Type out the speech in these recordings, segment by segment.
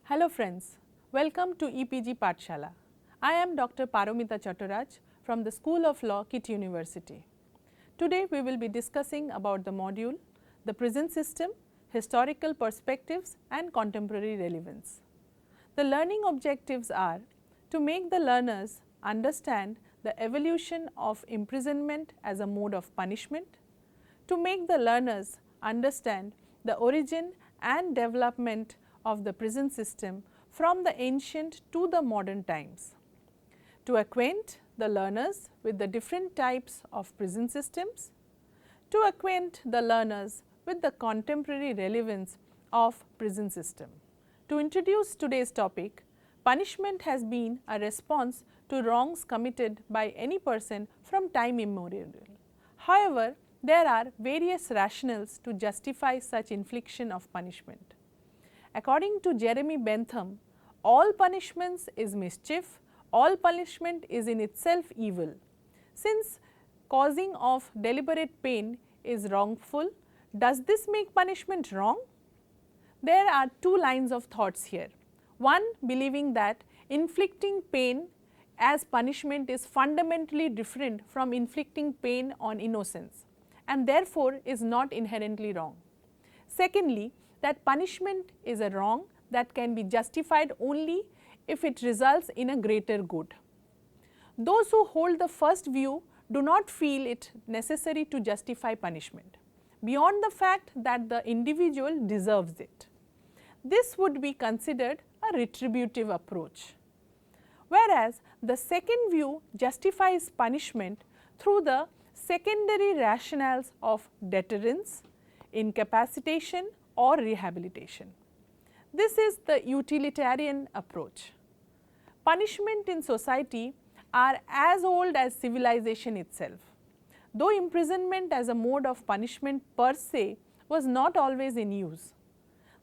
Hello friends, welcome to EPG Pathshala. I am Dr. Paromita Chattaraj from the School of Law, KIT University. Today we will be discussing about the module, the prison system, historical perspectives and contemporary relevance. The learning objectives are to make the learners understand the evolution of imprisonment as a mode of punishment, to make the learners understand the origin and development of the prison system from the ancient to the modern times, to acquaint the learners with the different types of prison systems, to acquaint the learners with the contemporary relevance of prison system. To introduce today's topic, punishment has been a response to wrongs committed by any person from time immemorial. However, there are various rationales to justify such infliction of punishment. According to Jeremy Bentham, all punishments is mischief, all punishment is in itself evil. Since causing of deliberate pain is wrongful, does this make punishment wrong? There are two lines of thoughts here. One believing that inflicting pain as punishment is fundamentally different from inflicting pain on innocence and therefore is not inherently wrong. Secondly, that punishment is a wrong that can be justified only if it results in a greater good. Those who hold the first view do not feel it necessary to justify punishment, beyond the fact that the individual deserves it. This would be considered a retributive approach. Whereas, the second view justifies punishment through the secondary rationales of deterrence, incapacitation or rehabilitation. This is the utilitarian approach. Punishment in society are as old as civilization itself. Though imprisonment as a mode of punishment per se was not always in use.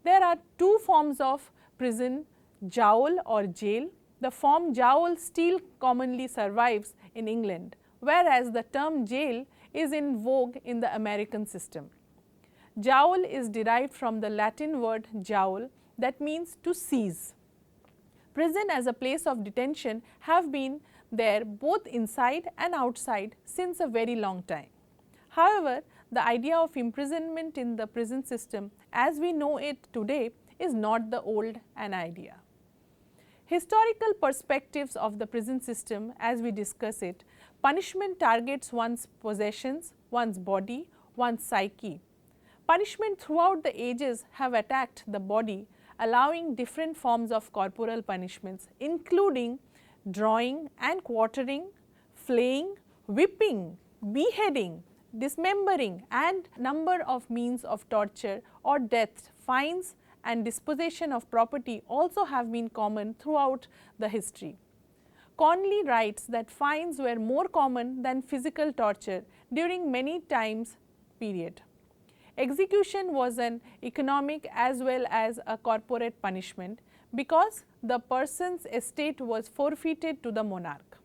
There are two forms of prison, jowl or jail. The form jowl still commonly survives in England, whereas the term jail is in vogue in the American system. Jowl is derived from the Latin word joule, that means to seize. Prison as a place of detention have been there both inside and outside since a very long time. However, the idea of imprisonment in the prison system as we know it today is not the old an idea. Historical perspectives of the prison system as we discuss it, punishment targets one's possessions, one's body, one's psyche. Punishment throughout the ages have attacked the body, allowing different forms of corporal punishments including drawing and quartering, flaying, whipping, beheading, dismembering and number of means of torture or death, fines and dispossession of property also have been common throughout the history. Conley writes that fines were more common than physical torture during many times period. Execution was an economic as well as a corporate punishment because the person's estate was forfeited to the monarch.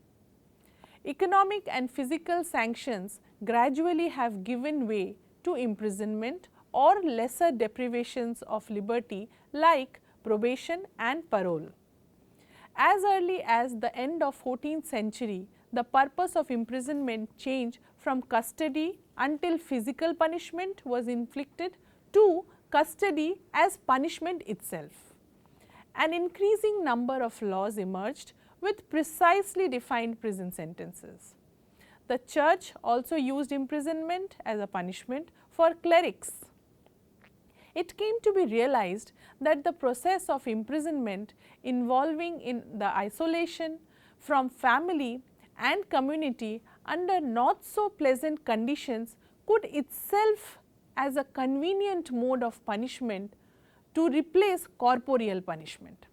Economic and physical sanctions gradually have given way to imprisonment or lesser deprivations of liberty like probation and parole. As early as the end of 14th century, the purpose of imprisonment changed from custody until physical punishment was inflicted to custody as punishment itself. An increasing number of laws emerged with precisely defined prison sentences. The church also used imprisonment as a punishment for clerics. It came to be realized that the process of imprisonment involving in the isolation from family and community under not so pleasant conditions could itself as a convenient mode of punishment to replace corporeal punishment.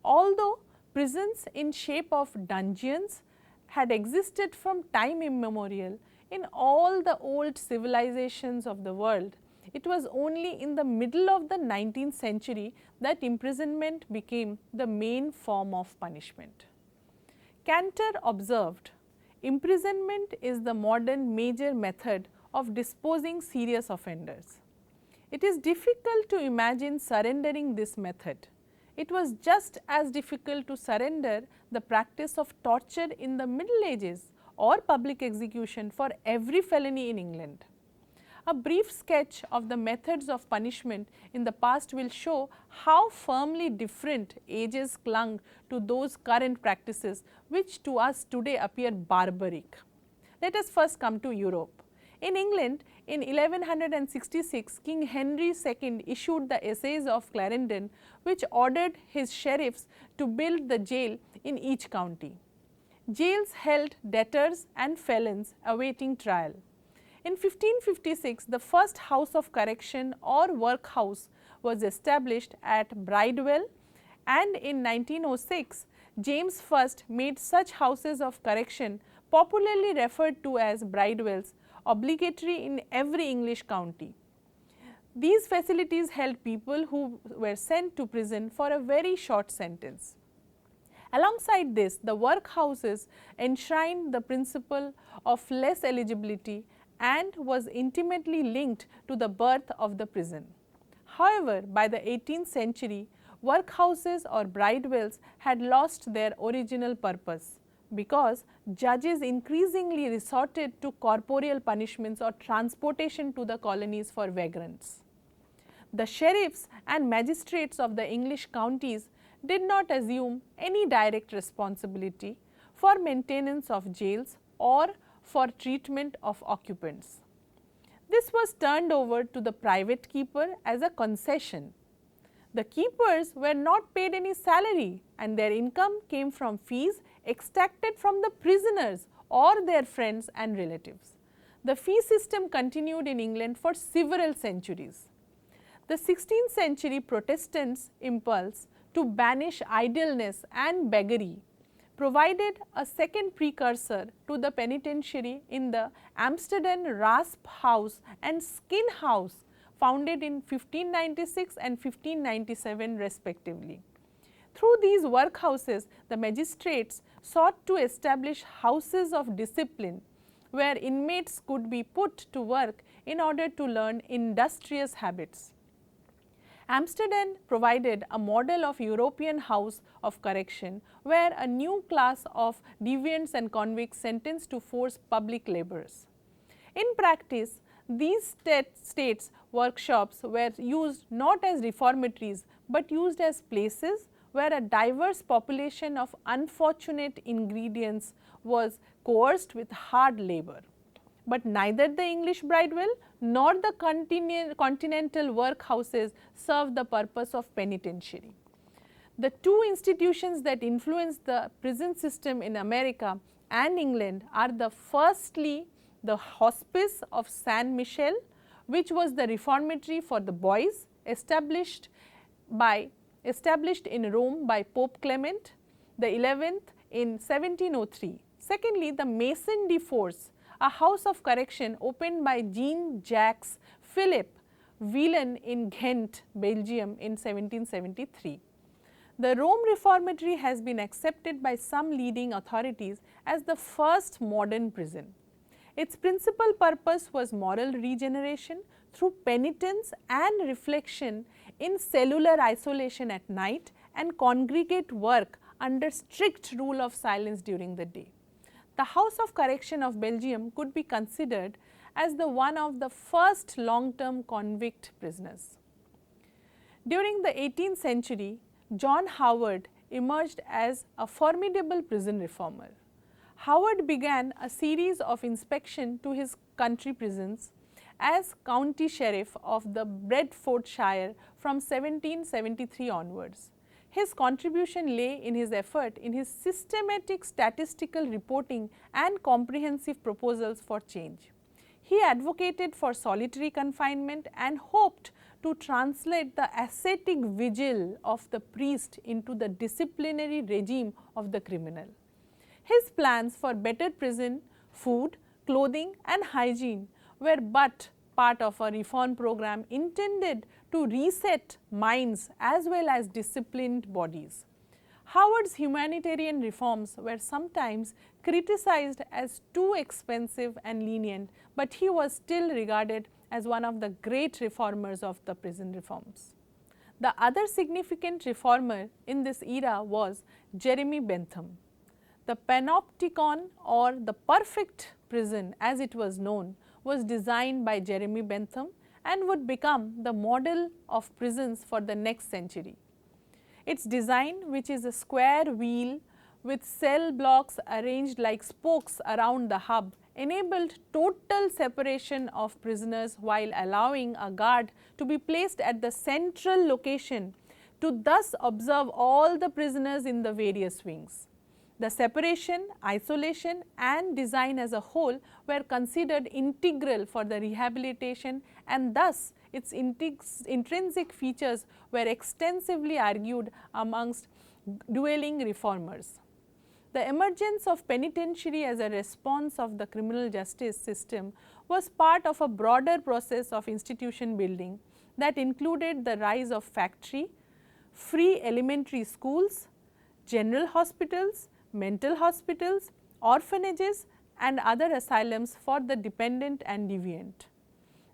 Although prisons in shape of dungeons had existed from time immemorial in all the old civilizations of the world, it was only in the middle of the 19th century that imprisonment became the main form of punishment. Cantor observed, imprisonment is the modern major method of disposing serious offenders. It is difficult to imagine surrendering this method. it was just as difficult to surrender the practice of torture in the Middle Ages or public execution for every felony in England. A brief sketch of the methods of punishment in the past will show how firmly different ages clung to those current practices which to us today appear barbaric. Let us first come to Europe. In England, in 1166, King Henry II issued the Essays of Clarendon, which ordered his sheriffs to build the jail in each county. Jails held debtors and felons awaiting trial. In 1556, the first house of correction or workhouse was established at Bridewell, and in 1906, James I made such houses of correction, popularly referred to as Bridewells, obligatory in every English county. These facilities held people who were sent to prison for a very short sentence. Alongside this, the workhouses enshrined the principle of less eligibility and was intimately linked to the birth of the prison. However, by the 18th century, workhouses or bridewells had lost their original purpose, because judges increasingly resorted to corporeal punishments or transportation to the colonies for vagrants. The sheriffs and magistrates of the English counties did not assume any direct responsibility for maintenance of jails or for treatment of occupants. This was turned over to the private keeper as a concession. The keepers were not paid any salary, and their income came from fees extracted from the prisoners or their friends and relatives. The fee system continued in England for several centuries. The 16th century Protestants' impulse to banish idleness and beggary provided a second precursor to the penitentiary in the Amsterdam Rasp House and Skin House, founded in 1596 and 1597 respectively. Through these workhouses, the magistrates sought to establish houses of discipline where inmates could be put to work in order to learn industrious habits. Amsterdam provided a model of European house of correction where a new class of deviants and convicts sentenced to forced public labours. In practice, these states workshops were used not as reformatories, but used as places where a diverse population of unfortunate ingredients was coerced with hard labour. But neither the English bridewell nor the continental workhouses served the purpose of penitentiary. The two institutions that influenced the prison system in America and England are firstly the Hospice of San Michel, which was the reformatory for the boys established in Rome by Pope Clement the 11th in 1703. Secondly, the Maison de Force, a house of correction opened by Jean-Jacques Philippe Villon in Ghent, Belgium in 1773. The Rome Reformatory has been accepted by some leading authorities as the first modern prison. Its principal purpose was moral regeneration through penitence and reflection in cellular isolation at night and congregate work under strict rule of silence during the day. The House of Correction of Belgium could be considered as one of the first long-term convict prisoners. During the 18th century, John Howard emerged as a formidable prison reformer. Howard began a series of inspection to his country prisons as county sheriff of the Bedfordshire from 1773 onwards. His contribution lay in his effort in his systematic statistical reporting and comprehensive proposals for change. He advocated for solitary confinement and hoped to translate the ascetic vigil of the priest into the disciplinary regime of the criminal. His plans for better prison, food, clothing and hygiene were but part of a reform program intended to reset minds as well as disciplined bodies. Howard's humanitarian reforms were sometimes criticized as too expensive and lenient, but he was still regarded as one of the great reformers of the prison reforms. The other significant reformer in this era was Jeremy Bentham. The Panopticon, or the perfect prison as it was known, was designed by Jeremy Bentham and would become the model of prisons for the next century. Its design, which is a square wheel with cell blocks arranged like spokes around the hub, enabled total separation of prisoners while allowing a guard to be placed at the central location to thus observe all the prisoners in the various wings. The separation, isolation and design as a whole were considered integral for the rehabilitation, and thus its intrinsic features were extensively argued amongst dueling reformers. The emergence of penitentiary as a response of the criminal justice system was part of a broader process of institution building that included the rise of factory, free elementary schools, general hospitals, mental hospitals, orphanages and other asylums for the dependent and deviant.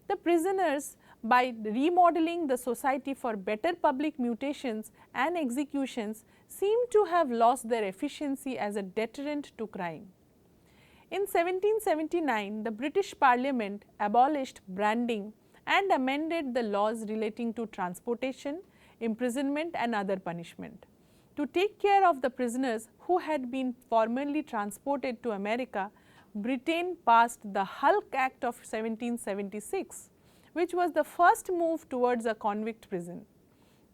The prisoners, by remodeling the society for better public mutations and executions, seem to have lost their efficiency as a deterrent to crime. In 1779, the British Parliament abolished branding and amended the laws relating to transportation, imprisonment and other punishment. To take care of the prisoners who had been formerly transported to America, Britain passed the Hulk Act of 1776, which was the first move towards a convict prison.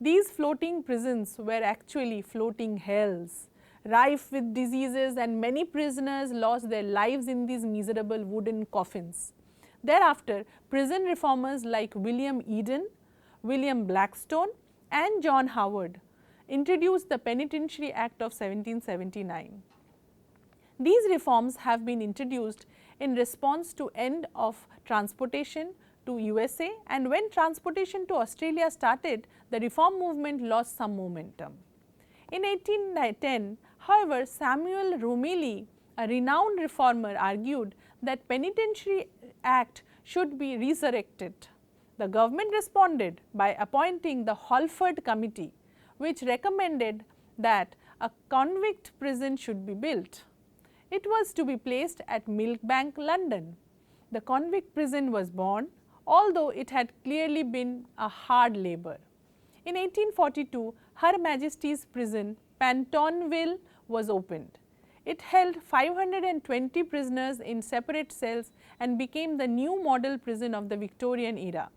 These floating prisons were actually floating hells, rife with diseases, and many prisoners lost their lives in these miserable wooden coffins. Thereafter, prison reformers like William Eden, William Blackstone and John Howard introduced the Penitentiary Act of 1779. These reforms have been introduced in response to end of transportation to USA, and when transportation to Australia started, the reform movement lost some momentum. In 1810, however, Samuel Romilly, a renowned reformer, argued that Penitentiary Act should be resurrected. The government responded by appointing the Holford Committee, which recommended that a convict prison should be built. It was to be placed at Millbank, London. The convict prison was born, although it had clearly been a hard labour. In 1842, Her Majesty's Prison, Pentonville, was opened. It held 520 prisoners in separate cells and became the new model prison of the Victorian era.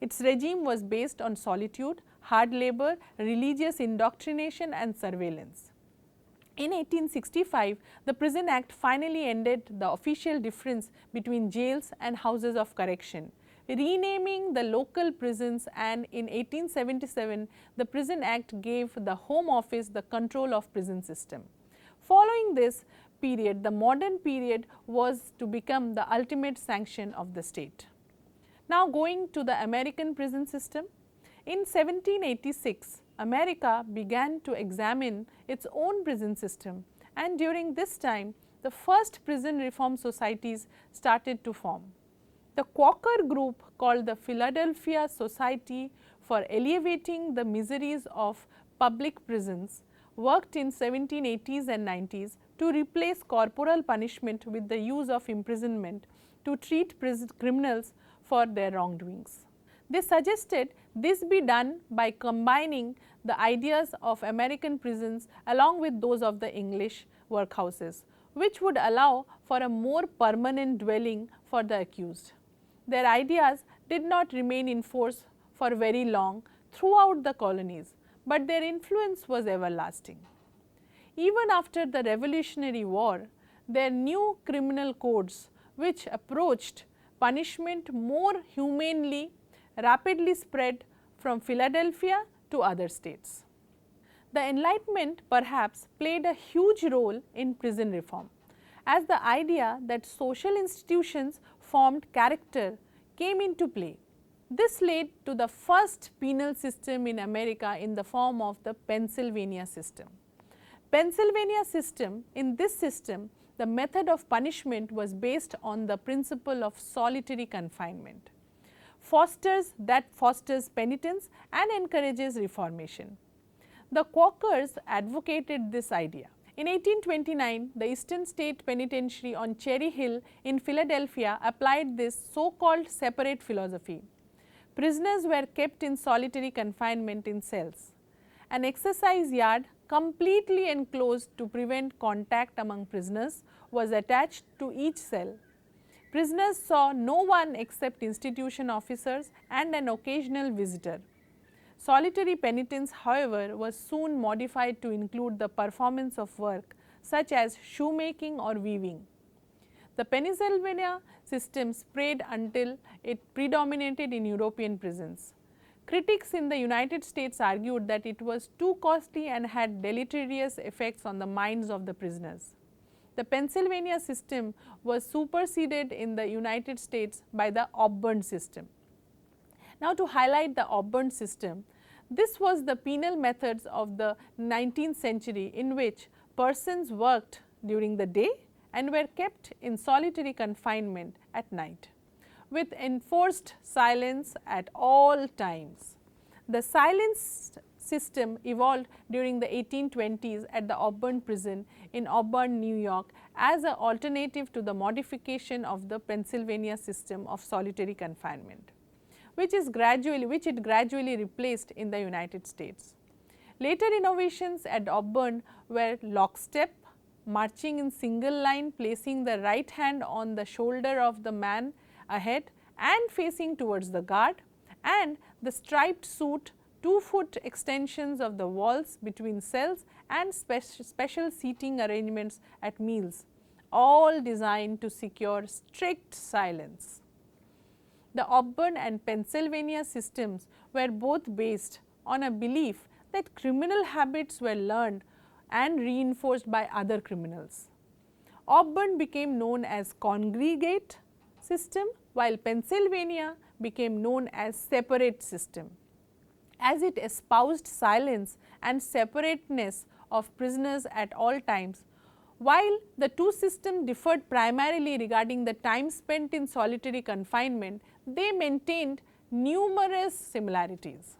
Its regime was based on solitude, hard labour, religious indoctrination and surveillance. In 1865, the Prison Act finally ended the official difference between jails and houses of correction, renaming the local prisons, and in 1877, the Prison Act gave the Home Office the control of prison system. Following this period, the modern period was to become the ultimate sanction of the state. Now going to the American prison system. In 1786, America began to examine its own prison system, and during this time, the first prison reform societies started to form. The Quaker group, called the Philadelphia Society for Alleviating the Miseries of Public Prisons, worked in 1780s and 90s to replace corporal punishment with the use of imprisonment to treat criminals for their wrongdoings. They suggested this be done by combining the ideas of American prisons along with those of the English workhouses, which would allow for a more permanent dwelling for the accused. Their ideas did not remain in force for very long throughout the colonies, but their influence was everlasting. Even after the Revolutionary War, their new criminal codes, which approached punishment more humanely, rapidly spread from Philadelphia to other states. The Enlightenment perhaps played a huge role in prison reform, as the idea that social institutions formed character came into play. This led to the first penal system in America in the form of the Pennsylvania system. In this system, the method of punishment was based on the principle of solitary confinement. fosters penitence and encourages reformation. The Quakers advocated this idea. In 1829, the Eastern State Penitentiary on Cherry Hill in Philadelphia applied this so-called separate philosophy. Prisoners were kept in solitary confinement in cells. An exercise yard completely enclosed to prevent contact among prisoners was attached to each cell. Prisoners saw no one except institution officers and an occasional visitor. Solitary penitence, however, was soon modified to include the performance of work such as shoemaking or weaving. The Pennsylvania system spread until it predominated in European prisons. Critics in the United States argued that it was too costly and had deleterious effects on the minds of the prisoners. The Pennsylvania system was superseded in the United States by the Auburn system. Now, to highlight the Auburn system, this was the penal methods of the 19th century in which persons worked during the day and were kept in solitary confinement at night, with enforced silence at all times. The silence system evolved during the 1820s at the Auburn prison in Auburn, New York, as an alternative to the modification of the Pennsylvania system of solitary confinement, which it gradually replaced in the United States. Later innovations at Auburn were lockstep, marching in single line, placing the right hand on the shoulder of the man ahead and facing towards the guard, and the striped suit, 2-foot extensions of the walls between cells, and special seating arrangements at meals, all designed to secure strict silence. The Auburn and Pennsylvania systems were both based on a belief that criminal habits were learned and reinforced by other criminals. Auburn became known as congregate system, while Pennsylvania became known as separate system, as it espoused silence and separateness of prisoners at all times. While the two systems differed primarily regarding the time spent in solitary confinement, they maintained numerous similarities.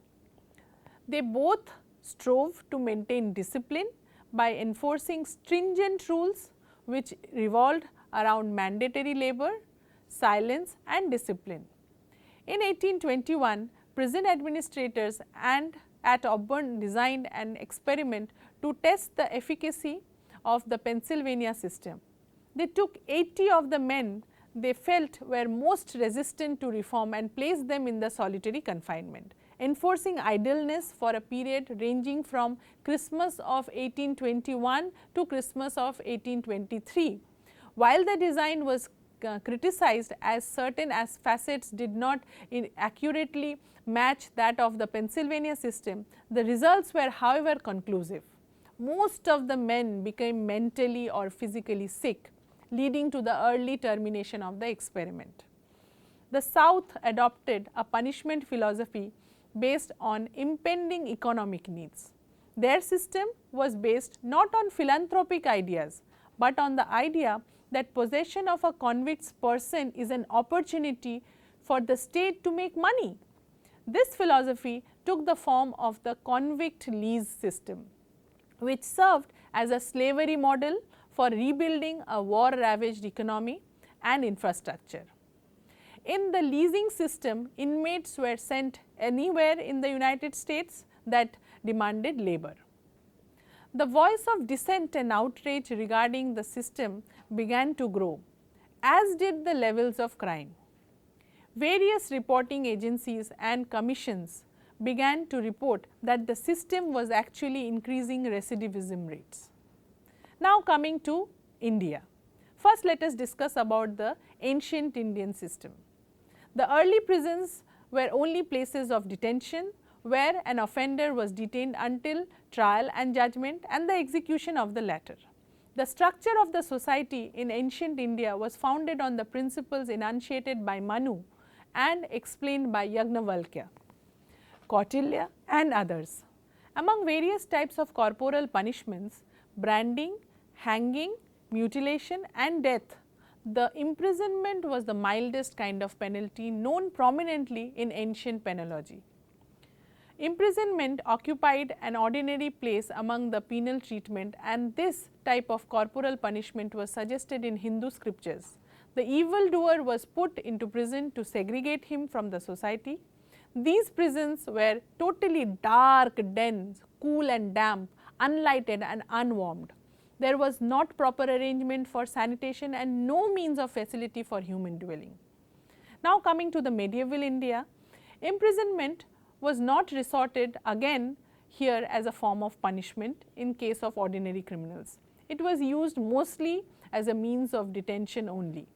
They both strove to maintain discipline by enforcing stringent rules which revolved around mandatory labor, silence and discipline. In 1821, prison administrators at Auburn designed an experiment to test the efficacy of the Pennsylvania system. They took 80 of the men they felt were most resistant to reform and placed them in the solitary confinement, enforcing idleness for a period ranging from Christmas of 1821 to Christmas of 1823. While the design was criticized as certain as facets did not accurately match that of the Pennsylvania system, the results were however conclusive. Most of the men became mentally or physically sick, leading to the early termination of the experiment. The South adopted a punishment philosophy based on impending economic needs. Their system was based not on philanthropic ideas, but on the idea that possession of a convict's person is an opportunity for the state to make money. This philosophy took the form of the convict lease system, which served as a slavery model for rebuilding a war-ravaged economy and infrastructure. In the leasing system, inmates were sent anywhere in the United States that demanded labor. The voice of dissent and outrage regarding the system began to grow, as did the levels of crime. Various reporting agencies and commissions began to report that the system was actually increasing recidivism rates. Now coming to India. First, let us discuss about the ancient Indian system. The early prisons were only places of detention where an offender was detained until trial and judgment and the execution of the latter. The structure of the society in ancient India was founded on the principles enunciated by Manu and explained by Yagnavalkya, Kautilya and others. Among various types of corporal punishments, branding, hanging, mutilation and death, the imprisonment was the mildest kind of penalty known prominently in ancient penology. Imprisonment occupied an ordinary place among the penal treatment, and this type of corporal punishment was suggested in Hindu scriptures. The evildoer was put into prison to segregate him from the society. These prisons were totally dark, dense, cool and damp, unlighted and unwarmed. There was not proper arrangement for sanitation and no means of facility for human dwelling. Now coming to the medieval India, imprisonment was not resorted again here as a form of punishment in case of ordinary criminals. It was used mostly as a means of detention only.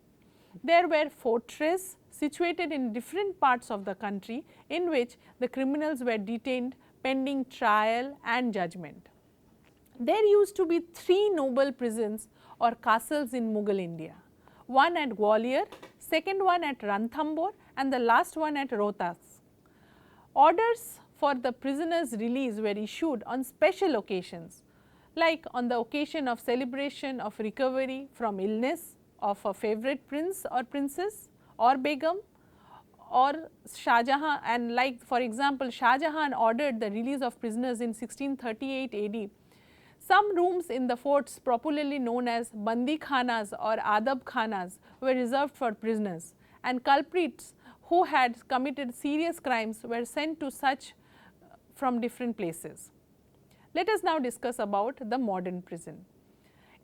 There were fortresses situated in different parts of the country in which the criminals were detained pending trial and judgment. There used to be 3 noble prisons or castles in Mughal India, one at Gwalior, second one at Ranthambore and the last one at Rohtas. Orders for the prisoners' release were issued on special occasions, like on the occasion of celebration of recovery from illness of a favorite prince or princess or begum or Shah Jahan, and like for example, Shah Jahan ordered the release of prisoners in 1638 AD. Some rooms in the forts popularly known as Bandi Khanas or Adab Khanas were reserved for prisoners, and culprits who had committed serious crimes were sent to such from different places. Let us now discuss about the modern prison.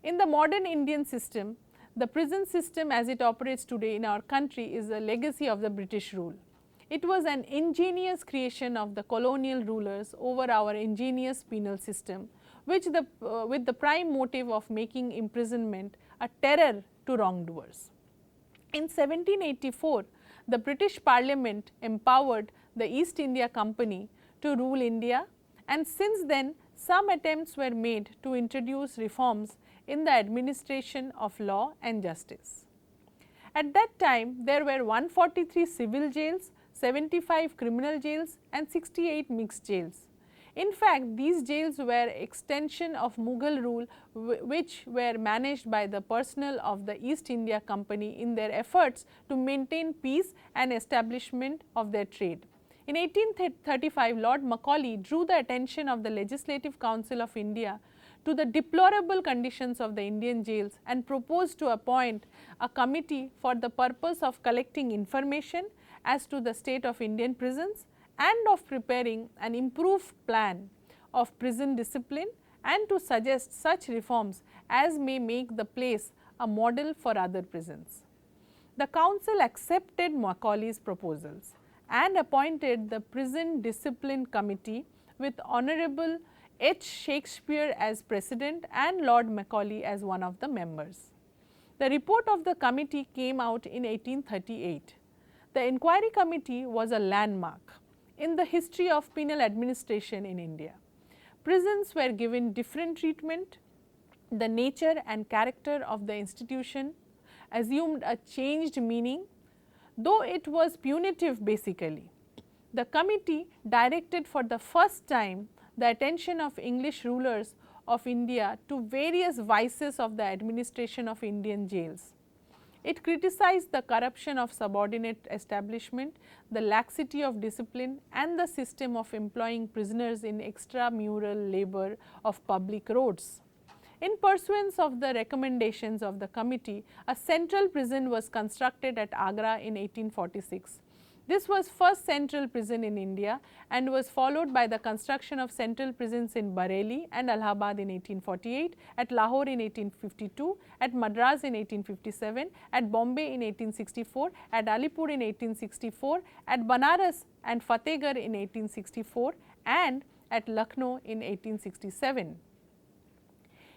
In the modern Indian system, the prison system as it operates today in our country is a legacy of the British rule. It was an ingenious creation of the colonial rulers over our ingenious penal system, which with the prime motive of making imprisonment a terror to wrongdoers. In 1784, the British Parliament empowered the East India Company to rule India, and since then some attempts were made to introduce reforms in the administration of law and justice. At that time, there were 143 civil jails, 75 criminal jails and 68 mixed jails. In fact, these jails were extension of Mughal rule which were managed by the personnel of the East India Company in their efforts to maintain peace and establishment of their trade. In 1835, Lord Macaulay drew the attention of the Legislative Council of India to the deplorable conditions of the Indian jails and proposed to appoint a committee for the purpose of collecting information as to the state of Indian prisons and of preparing an improved plan of prison discipline and to suggest such reforms as may make the place a model for other prisons. The council accepted Macaulay's proposals and appointed the Prison Discipline Committee with Honorable H. Shakespeare as president and Lord Macaulay as one of the members. The report of the committee came out in 1838. The inquiry committee was a landmark in the history of penal administration in India. Prisons were given different treatment, the nature and character of the institution assumed a changed meaning, though it was punitive basically. The committee directed for the first time the attention of English rulers of India to various vices of the administration of Indian jails. It criticized the corruption of subordinate establishment, the laxity of discipline and the system of employing prisoners in extramural labour of public roads. In pursuance of the recommendations of the committee, a central prison was constructed at Agra in 1846. This was first central prison in India and was followed by the construction of central prisons in Bareilly and Allahabad in 1848, at Lahore in 1852, at Madras in 1857, at Bombay in 1864, at Alipur in 1864, at Banaras and Fatehgarh in 1864 and at Lucknow in 1867.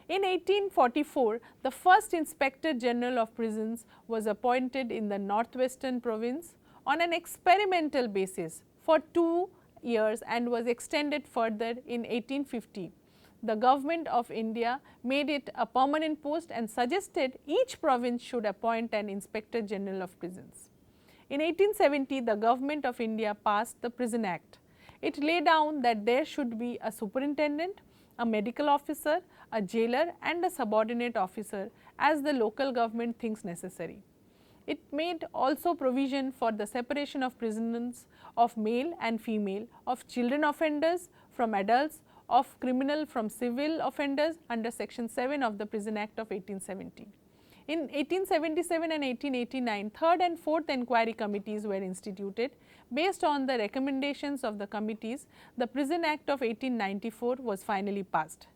In 1844, the first Inspector General of Prisons was appointed in the northwestern province on an experimental basis for 2 years and was extended further in 1850. The government of India made it a permanent post and suggested each province should appoint an Inspector General of Prisons. In 1870, the government of India passed the Prison Act. It laid down that there should be a superintendent, a medical officer, a jailer and a subordinate officer as the local government thinks necessary. It made also provision for the separation of prisoners of male and female, of children offenders from adults, of criminal from civil offenders under section 7 of the Prison Act of 1870. In 1877 and 1889, third and fourth inquiry committees were instituted. Based on the recommendations of the committees, the Prison Act of 1894 was finally passed.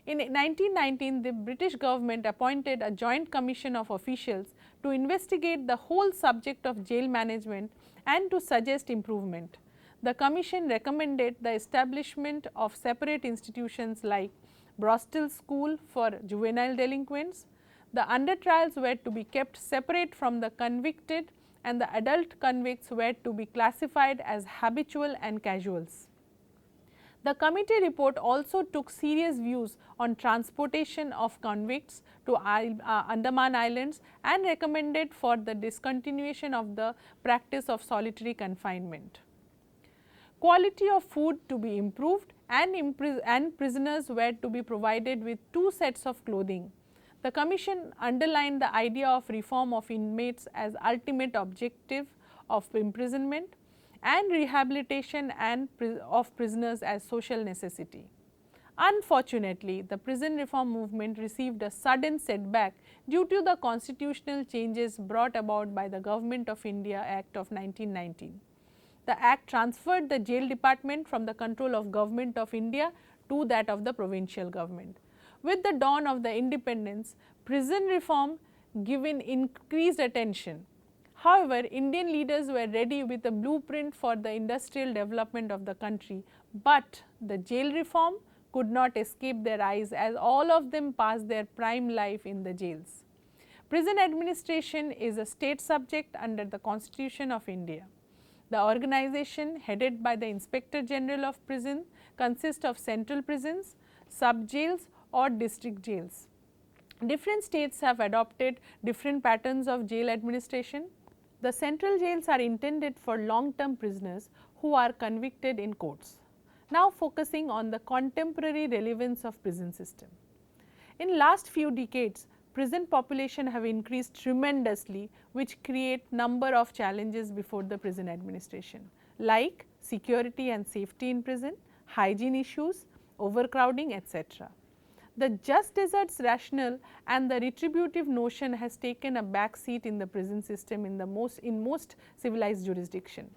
In 1919, the British government appointed a joint commission of officials to investigate the whole subject of jail management and to suggest improvement. The commission recommended the establishment of separate institutions like Brostall School for juvenile delinquents. The under trials were to be kept separate from the convicted and the adult convicts were to be classified as habitual and casuals. The committee report also took serious views on transportation of convicts to Andaman Islands and recommended for the discontinuation of the practice of solitary confinement. Quality of food to be improved and prisoners were to be provided with 2 sets of clothing. The commission underlined the idea of reform of inmates as ultimate objective of imprisonment and rehabilitation of prisoners as social necessity. Unfortunately, the prison reform movement received a sudden setback due to the constitutional changes brought about by the Government of India Act of 1919. The Act transferred the jail department from the control of Government of India to that of the provincial government. With the dawn of the independence, prison reform given increased attention. However, Indian leaders were ready with a blueprint for the industrial development of the country, but the jail reform could not escape their eyes as all of them passed their prime life in the jails. Prison administration is a state subject under the Constitution of India. The organization headed by the Inspector General of Prison consists of central prisons, sub-jails or district jails. Different states have adopted different patterns of jail administration. The central jails are intended for long-term prisoners who are convicted in courts. Now focusing on the contemporary relevance of prison system. In last few decades, prison population have increased tremendously, which create number of challenges before the prison administration, like security and safety in prison, hygiene issues, overcrowding, etc. The just deserts rationale and the retributive notion has taken a back seat in the prison system in most civilized jurisdiction.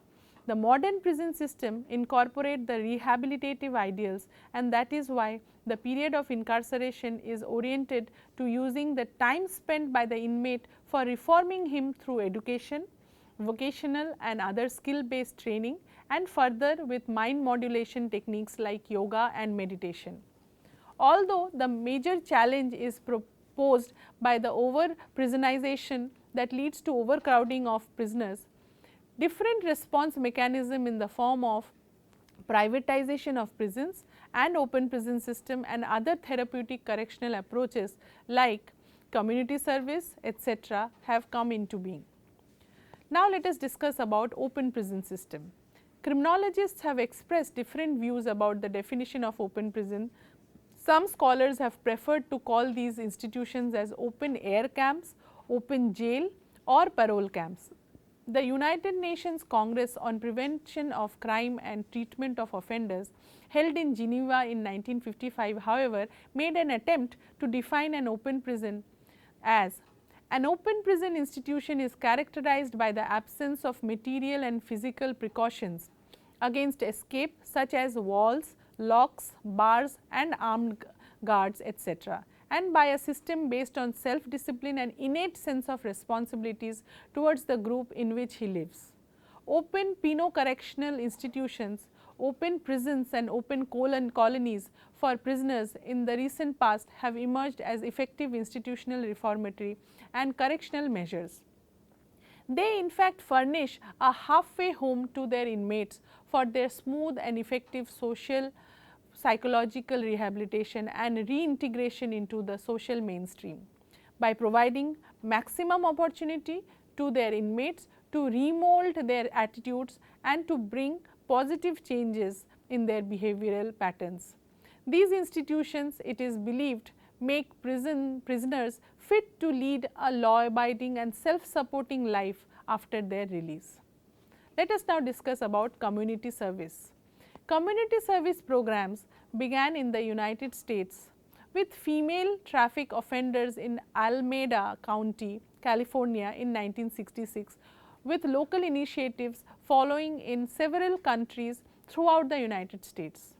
The modern prison system incorporate the rehabilitative ideals, and that is why the period of incarceration is oriented to using the time spent by the inmate for reforming him through education, vocational and other skill based training, and further with mind modulation techniques like yoga and meditation. Although the major challenge is proposed by the over prisonization that leads to overcrowding of prisoners, different response mechanism in the form of privatization of prisons and open prison system and other therapeutic correctional approaches like community service, etc. have come into being. Now let us discuss about open prison system. Criminologists have expressed different views about the definition of open prison. Some scholars have preferred to call these institutions as open air camps, open jail or parole camps. The United Nations Congress on Prevention of Crime and Treatment of Offenders held in Geneva in 1955, however, made an attempt to define an open prison as an open prison institution is characterized by the absence of material and physical precautions against escape such as walls, locks, bars and armed guards, etc., and by a system based on self-discipline and innate sense of responsibilities towards the group in which he lives. Open penal-correctional institutions, open prisons and open colonies for prisoners in the recent past have emerged as effective institutional reformatory and correctional measures. They in fact furnish a halfway home to their inmates for their smooth and effective social, psychological rehabilitation and reintegration into the social mainstream by providing maximum opportunity to their inmates to remold their attitudes and to bring positive changes in their behavioral patterns. These institutions, it is believed, make prisoners fit to lead a law-abiding and self-supporting life after their release. Let us now discuss about community service. Community service programs began in the United States with female traffic offenders in Alameda County, California in 1966, with local initiatives following in several countries throughout the United States.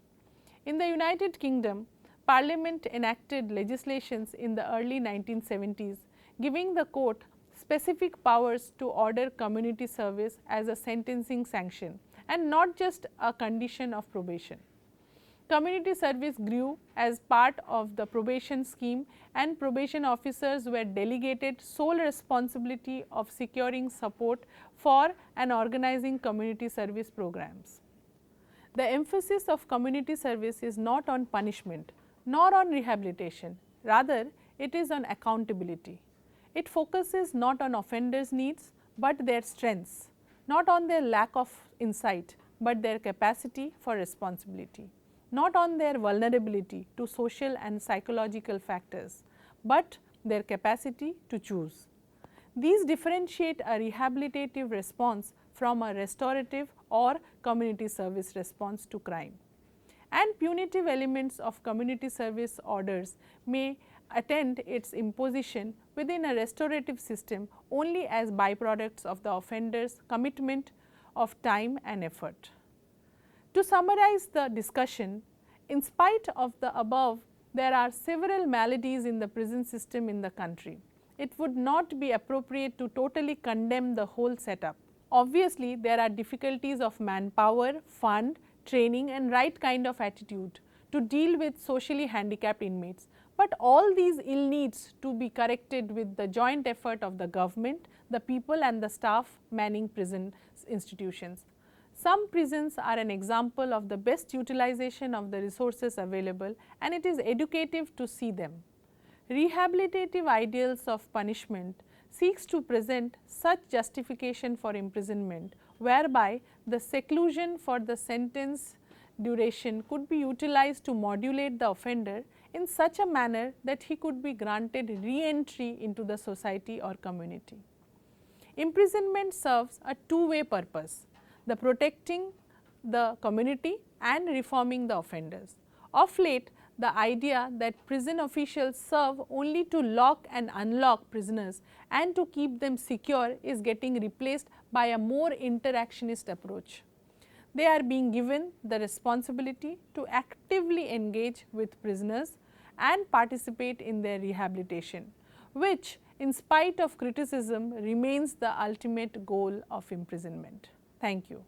In the United Kingdom, Parliament enacted legislations in the early 1970s, giving the court specific powers to order community service as a sentencing sanction and not just a condition of probation. Community service grew as part of the probation scheme, and probation officers were delegated sole responsibility of securing support for and organizing community service programs. The emphasis of community service is not on punishment nor on rehabilitation, rather it is on accountability. It focuses not on offenders' needs, but their strengths, not on their lack of insight, but their capacity for responsibility, not on their vulnerability to social and psychological factors, but their capacity to choose. These differentiate a rehabilitative response from a restorative or community service response to crime. And punitive elements of community service orders may attend its imposition within a restorative system only as byproducts of the offender's commitment of time and effort. To summarize the discussion, in spite of the above, there are several maladies in the prison system in the country. It would not be appropriate to totally condemn the whole setup. Obviously, there are difficulties of manpower, fund, training and right kind of attitude to deal with socially handicapped inmates, but all these ill needs to be corrected with the joint effort of the government, the people and the staff manning prison institutions. Some prisons are an example of the best utilization of the resources available, and it is educative to see them. Rehabilitative ideals of punishment seeks to present such justification for imprisonment, whereby the seclusion for the sentence duration could be utilized to modulate the offender in such a manner that he could be granted re-entry into the society or community. Imprisonment serves a two-way purpose, the protecting the community and reforming the offenders. Of late, the idea that prison officials serve only to lock and unlock prisoners and to keep them secure is getting replaced by a more interactionist approach. They are being given the responsibility to actively engage with prisoners and participate in their rehabilitation, which in spite of criticism remains the ultimate goal of imprisonment. Thank you.